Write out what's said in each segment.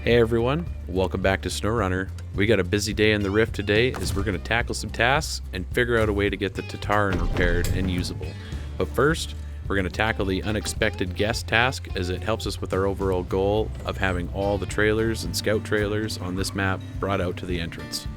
Hey everyone, welcome back to Snowrunner. We got a busy day in the Rift today as we're going to tackle some tasks and figure out a way to get the Tatarin repaired and usable. But first, we're going to tackle the unexpected guest task as it helps us with our overall goal of having all the trailers and scout trailers on this map brought out to the entrance.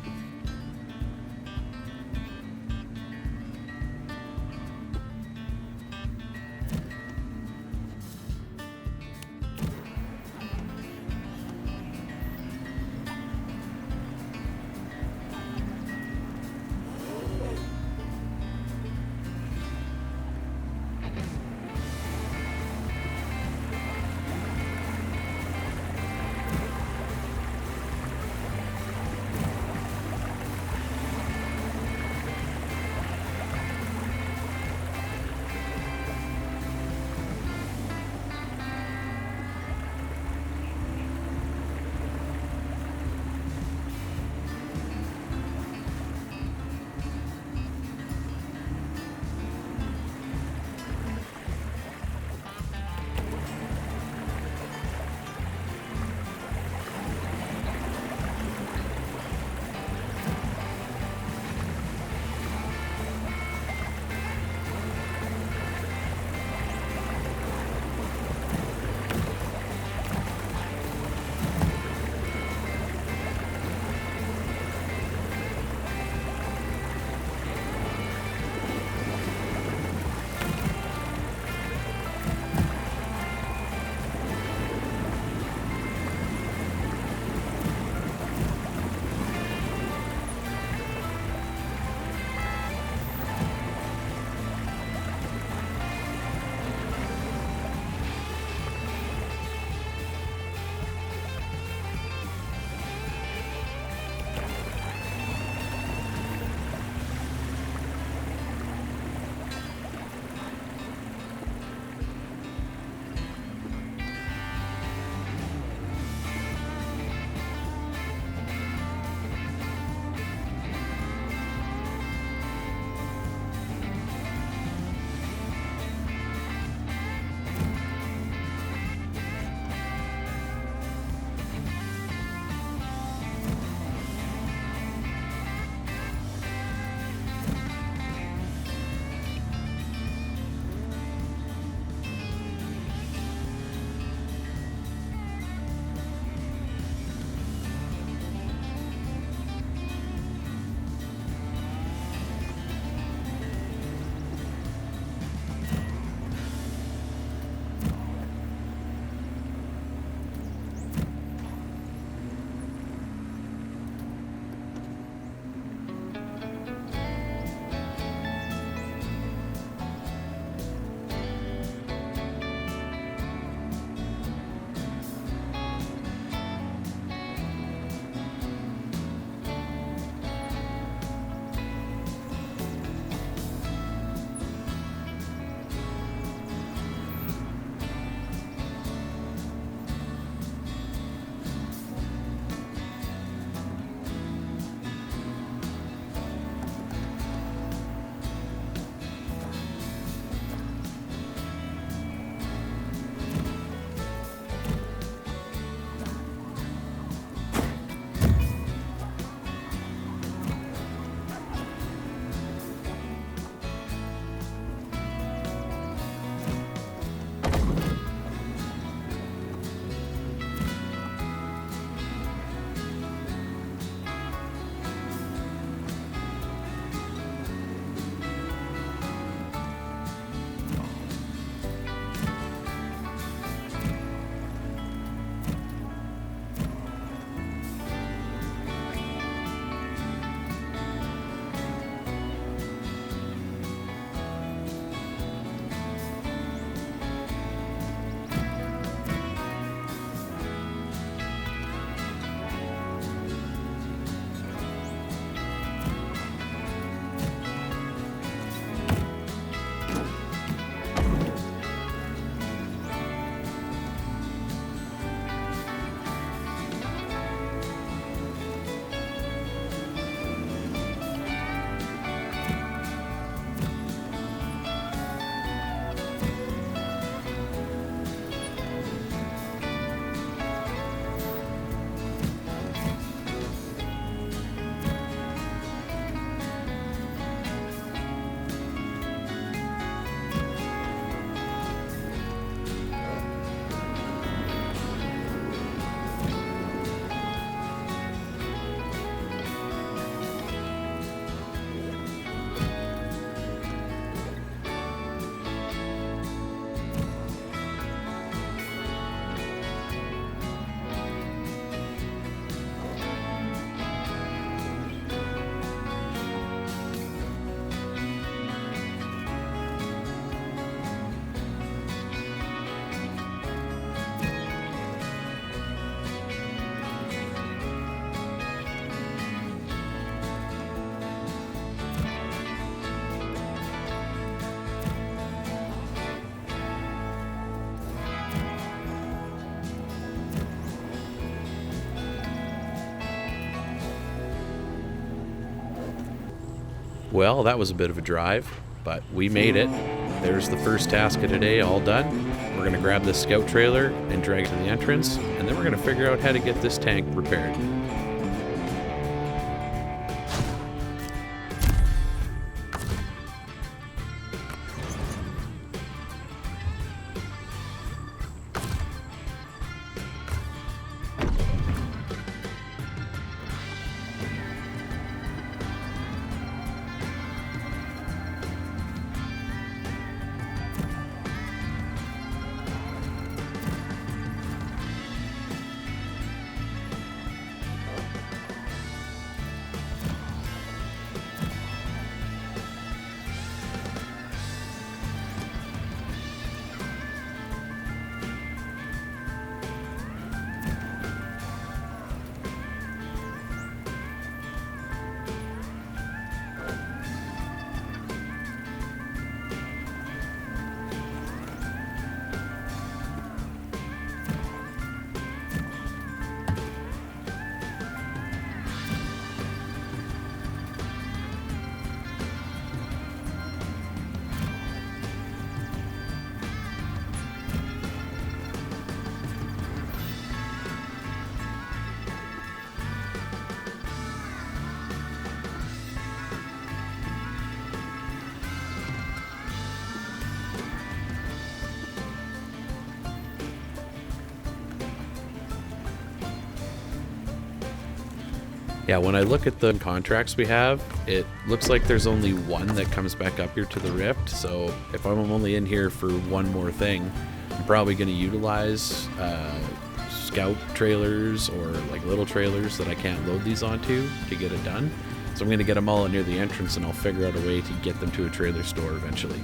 Well, that was a bit of a drive, but we made it. There's the first task of today, all done. We're going to grab this scout trailer and drag it to the entrance, and then we're going to figure out how to get this tank repaired. Yeah, when I look at the contracts we have, it looks like there's only one that comes back up here to the rift. So if I'm only in here for one more thing, I'm probably going to utilize scout trailers or like little trailers that I can't load these onto to get it done. So I'm going to get them all near the entrance, and I'll figure out a way to get them to a trailer store eventually.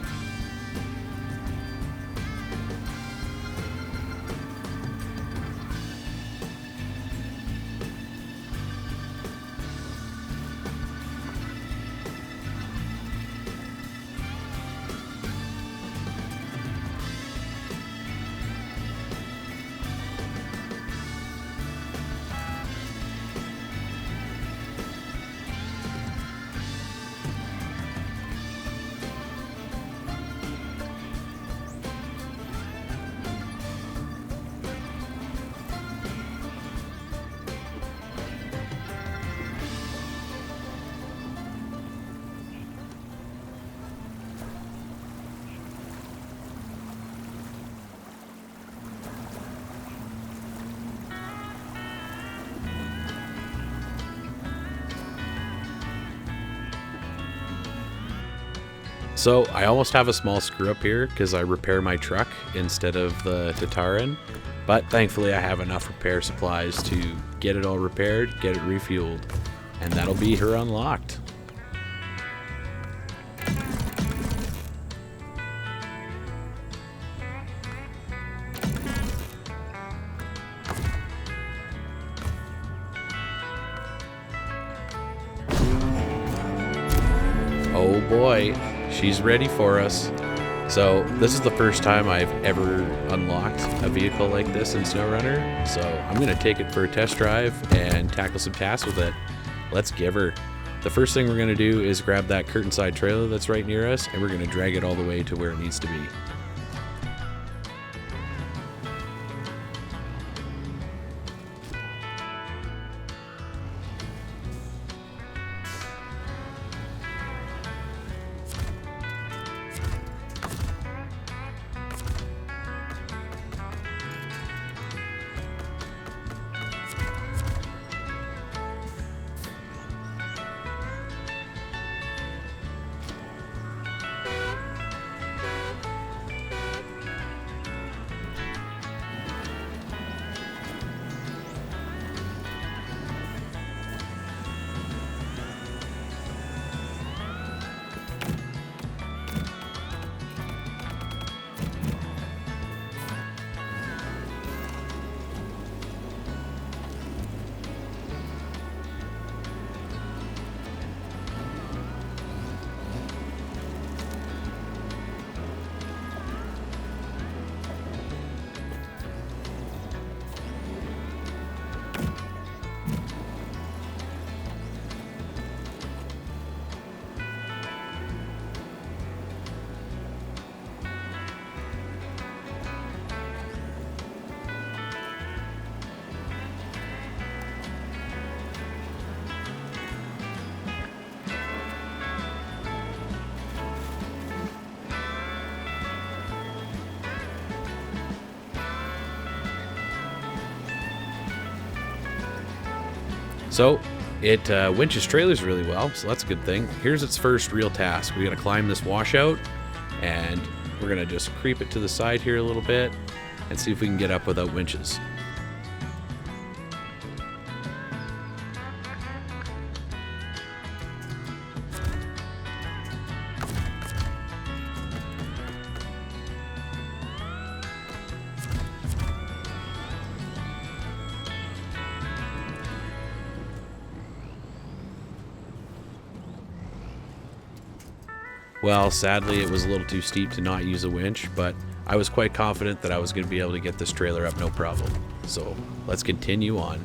So I almost have a small screw up here because I repair my truck instead of the Tatarin, but thankfully I have enough repair supplies to get it all repaired, get it refueled, and that'll be her unlocked. Oh boy. She's ready for us. So this is the first time I've ever unlocked a vehicle like this in Snowrunner. So I'm going to take it for a test drive and tackle some tasks with it. Let's give her. The first thing we're going to do is grab that curtain side trailer that's right near us, and we're going to drag it all the way to where it needs to be. So it winches trailers really well, so that's a good thing. Here's its first real task. We got to climb this washout, and we're going to just creep it to the side here a little bit and see if we can get up without winches. Well, sadly, it was a little too steep to not use a winch, but I was quite confident that I was going to be able to get this trailer up no problem. So let's continue on.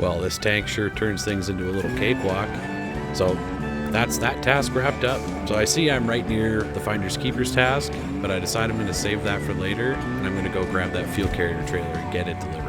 Well, this tank sure turns things into a little cakewalk. So that's that task wrapped up. So I see I'm right near the Finders Keepers task, but I decided I'm going to save that for later, and I'm going to go grab that fuel carrier trailer and get it delivered.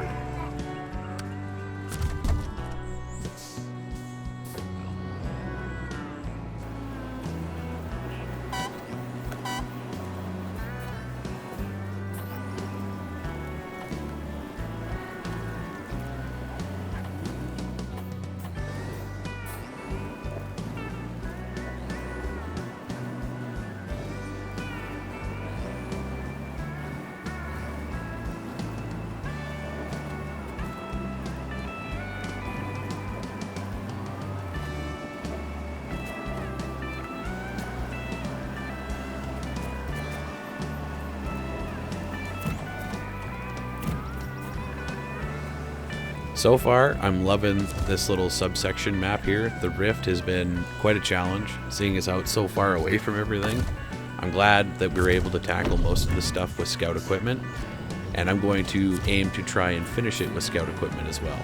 So far, I'm loving this little subsection map here. The rift has been quite a challenge, seeing us out so far away from everything. I'm glad that we were able to tackle most of the stuff with scout equipment, and I'm going to aim to try and finish it with scout equipment as well.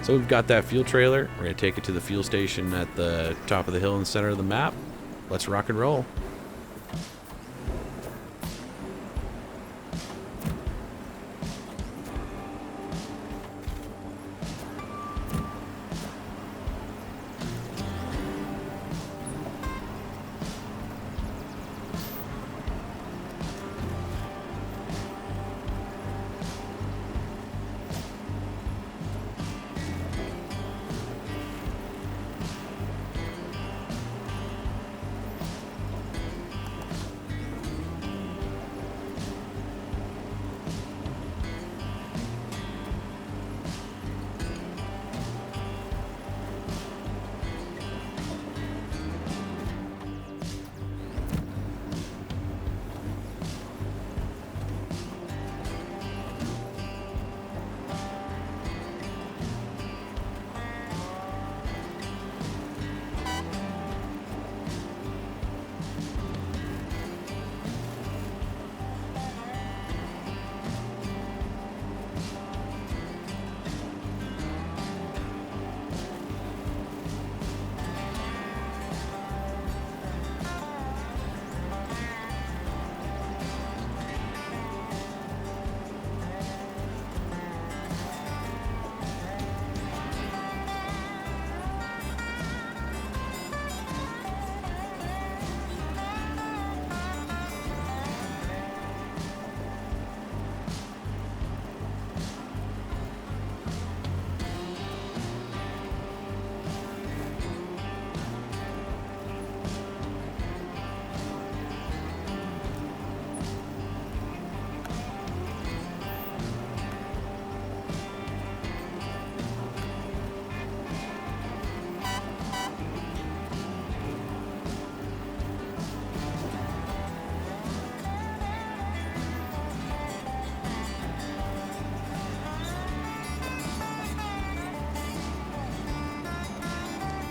So we've got that fuel trailer. We're going to take it to the fuel station at the top of the hill in the center of the map. Let's rock and roll.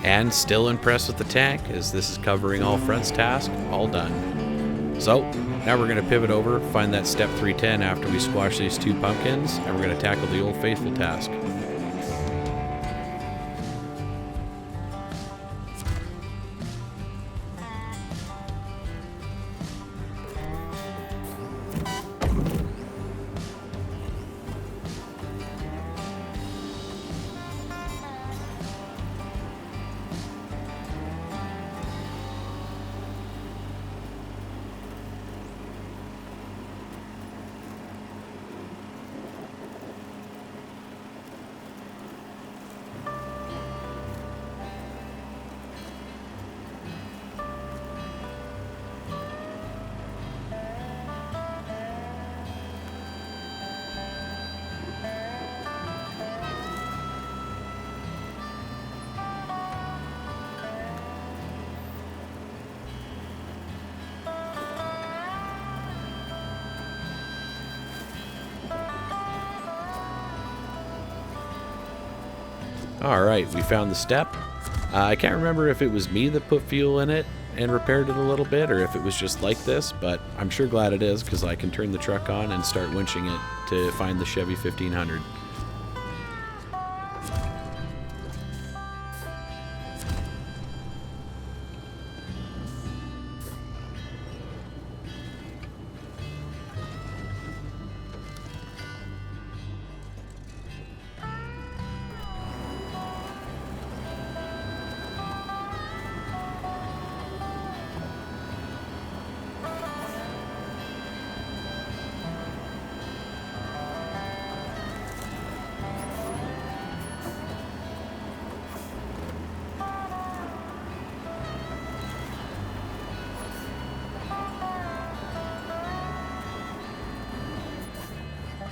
And still impressed with the tank, as this is covering all fronts task, all done. So, now we're going to pivot over, find that step 310 after we squash these 2 pumpkins, and we're going to tackle the Old Faithful task. Alright, we found the step. I can't remember if it was me that put fuel in it and repaired it a little bit, or if it was just like this, but I'm sure glad it is, because I can turn the truck on and start winching it to find the Chevy 1500.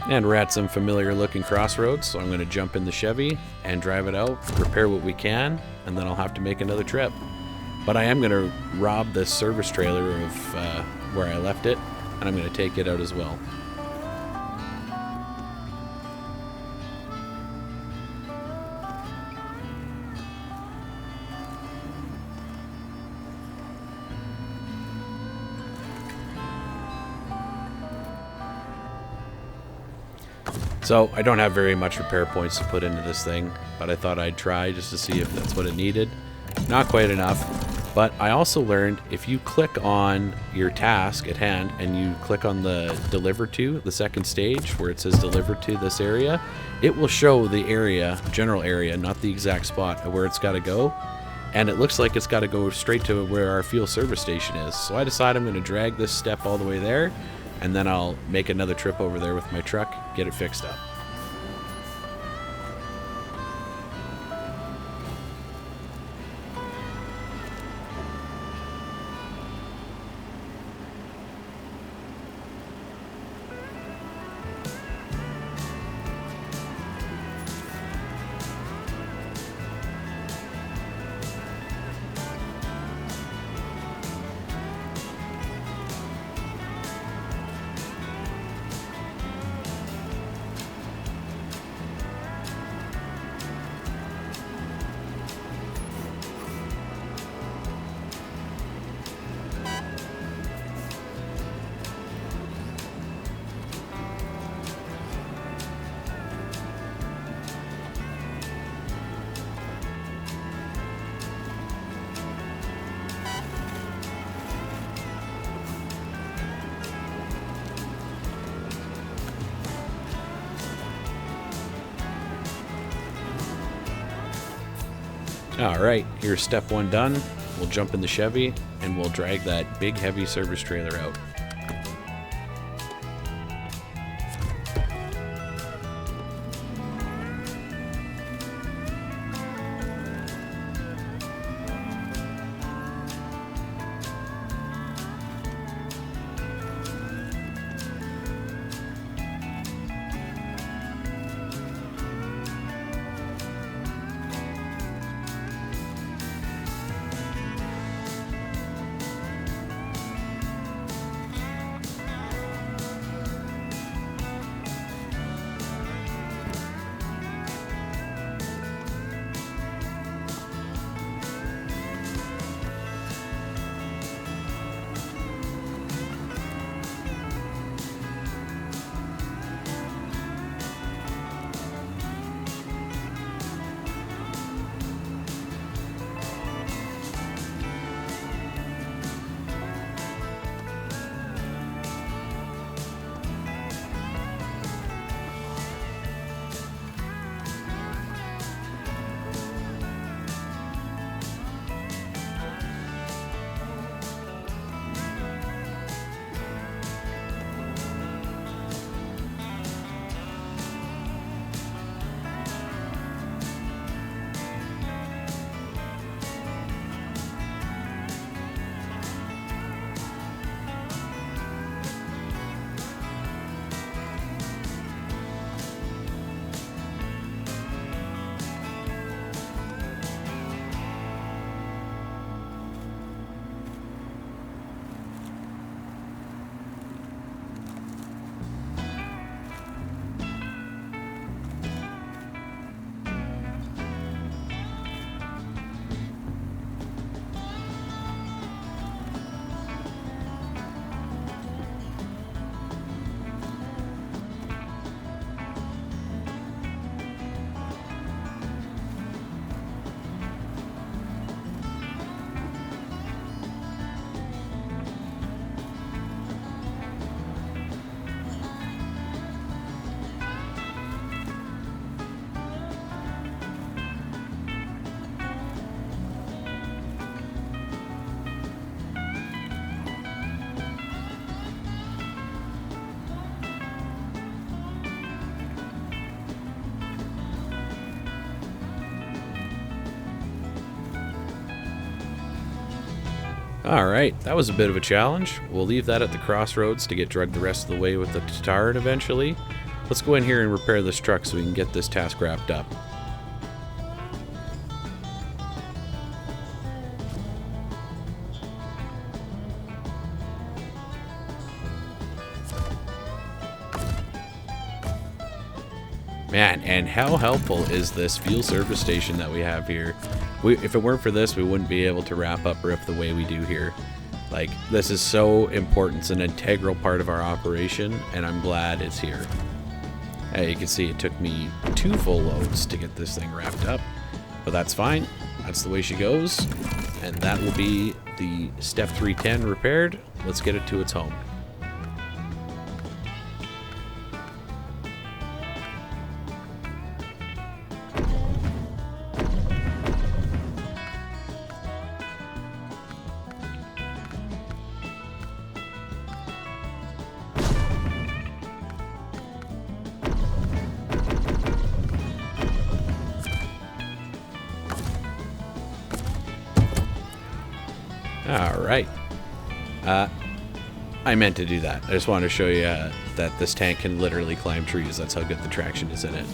And we're at some familiar looking crossroads, so I'm going to jump in the Chevy and drive it out, repair what we can, and then I'll have to make another trip. But I am going to rob the service trailer of where I left it, and I'm going to take it out as well. So I don't have very much repair points to put into this thing, but I thought I'd try just to see if that's what it needed. Not quite enough, but I also learned if you click on your task at hand and you click on the deliver to, the second stage where it says deliver to this area, it will show the area, general area, not the exact spot of where it's got to go. And it looks like it's got to go straight to where our fuel service station is. So I decide I'm going to drag this step all the way there, and then I'll make another trip over there with my truck, get it fixed up. Alright, here's step 1 done. We'll jump in the Chevy and we'll drag that big heavy service trailer out. Alright, that was a bit of a challenge. We'll leave that at the crossroads to get drugged the rest of the way with the Tatarin eventually. Let's go in here and repair this truck so we can get this task wrapped up. Man, and how helpful is this fuel service station that we have here? If it weren't for this, we wouldn't be able to wrap up Rift the way we do here. Like, this is so important. It's an integral part of our operation, and I'm glad it's here. You can see it took me 2 full loads to get this thing wrapped up, but that's fine. That's the way she goes, and that will be the Step 310 repaired. Let's get it to its home. Alright. I meant to do that. I just wanted to show you that this tank can literally climb trees. That's how good the traction is in it.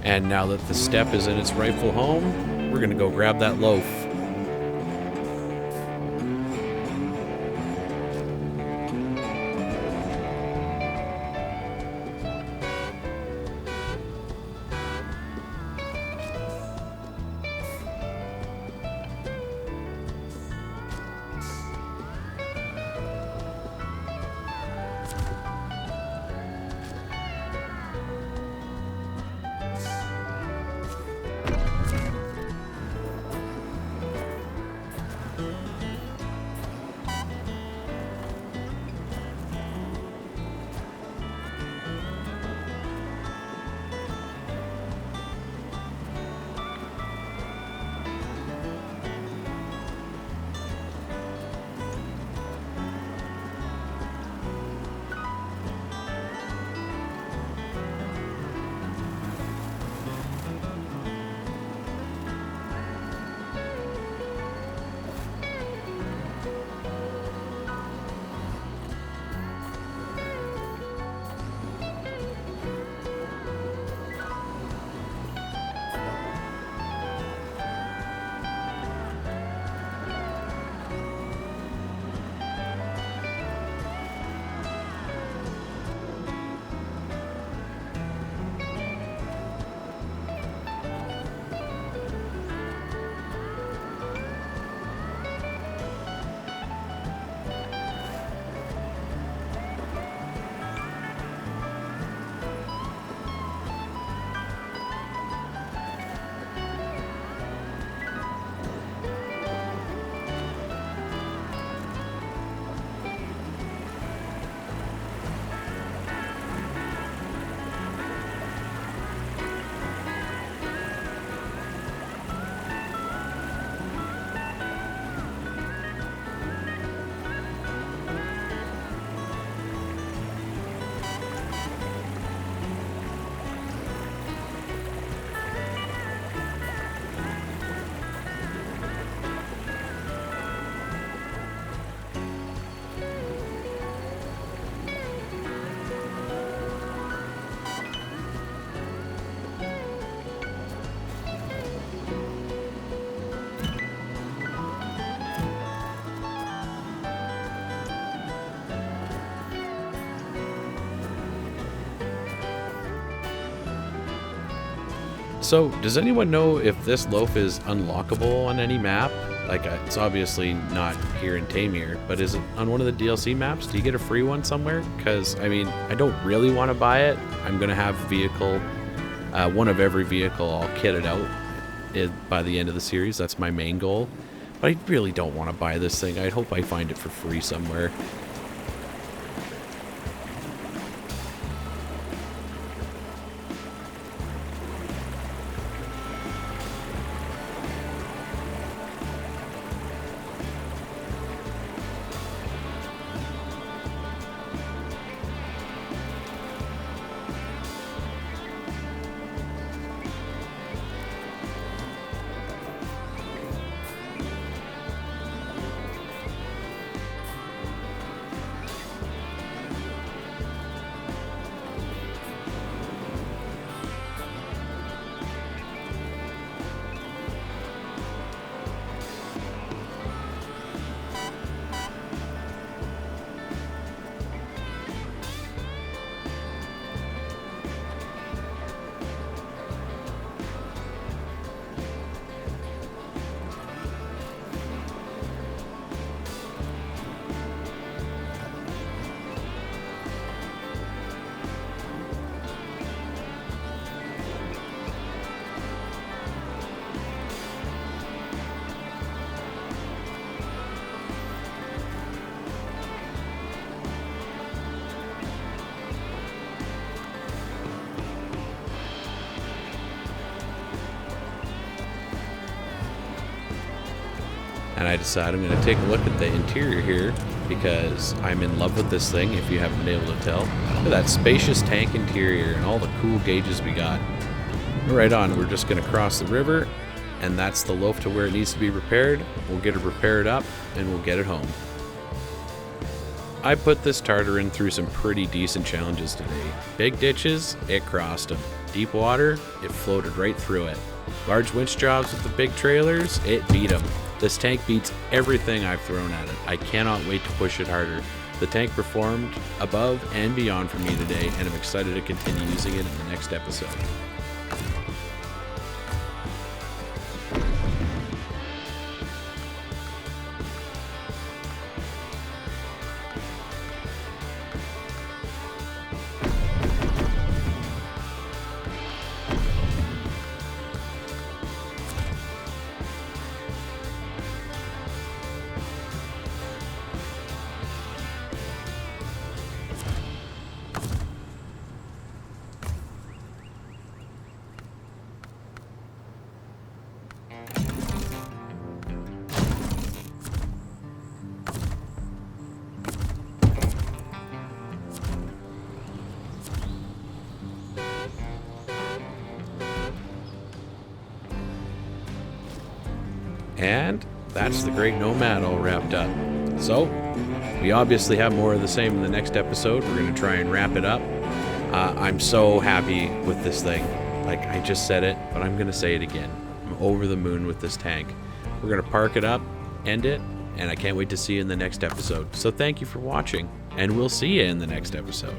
And now that the step is in its rightful home, we're going to go grab that loaf. So, does anyone know if this loaf is unlockable on any map? Like, it's obviously not here in Taymyr, but is it on one of the DLC maps? Do you get a free one somewhere? Because, I mean, I don't really want to buy it. I'm going to have vehicle, one of every vehicle, I'll kit it out by the end of the series. That's my main goal. But I really don't want to buy this thing. I hope I find it for free somewhere. and I decided I'm going to take a look at the interior here because I'm in love with this thing, if you haven't been able to tell. Look at that spacious tank interior and all the cool gauges we got. Right on, we're just going to cross the river, and that's the loaf to where it needs to be repaired. We'll get it repaired up, and we'll get it home. I put this Tatarin through some pretty decent challenges today. Big ditches, it crossed them. Deep water, it floated right through it. Large winch jobs with the big trailers, it beat them. This tank beats everything I've thrown at it. I cannot wait to push it harder. The tank performed above and beyond for me today, and I'm excited to continue using it in the next episode. And that's the Great Nomad all wrapped up. So, we obviously have more of the same in the next episode. We're going to try and wrap it up. I'm so happy with this thing. Like, I just said it, but I'm going to say it again. I'm over the moon with this tank. We're going to park it up, end it, and I can't wait to see you in the next episode. So thank you for watching, and we'll see you in the next episode.